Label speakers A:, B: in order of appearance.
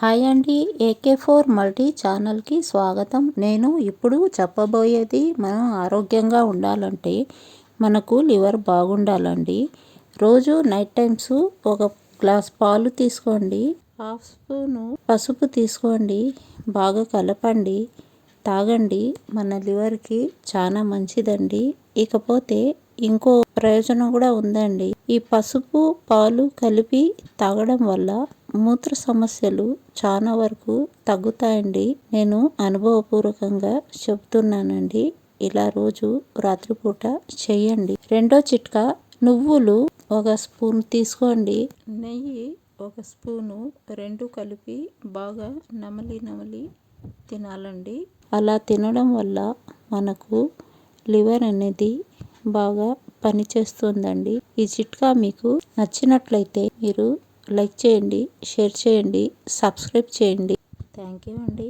A: Hi అండి, AK4 multi ఛానల్కి స్వాగతం. నేను ఇప్పుడు చెప్పబోయేది, మనం ఆరోగ్యంగా ఉండాలంటే మనకు లివర్ బాగుండాలండి. రోజు నైట్ టైమ్స్ ఒక గ్లాస్ పాలు తీసుకోండి, హాఫ్ స్పూను పసుపు తీసుకోండి, బాగా కలపండి, తాగండి. మన లివర్కి చాలా మంచిదండి. ఇకపోతే ఇంకో ప్రయోజనం కూడా ఉందండి. ఈ పసుపు పాలు కలిపి తాగడం వల్ల మూత్ర సమస్యలు చాలా వరకు తగ్గుతాయండి. నేను అనుభవపూర్వకంగా చెప్తున్నానండి. ఇలా రోజు రాత్రిపూట చేయండి. రెండో చిట్కా, నువ్వులు ఒక స్పూన్ తీసుకోండి, నెయ్యి ఒక స్పూను, రెండు కలిపి బాగా నమిలి తినాలండి. అలా తినడం వల్ల మనకు లివర్ అనేది బాగా పనిచేస్తుందండి. ఈ చిట్కా మీకు నచ్చినట్లయితే మీరు లైక్ చేయండి, షేర్ చేయండి, సబ్స్క్రైబ్ చేయండి. థ్యాంక్ యూ అండి.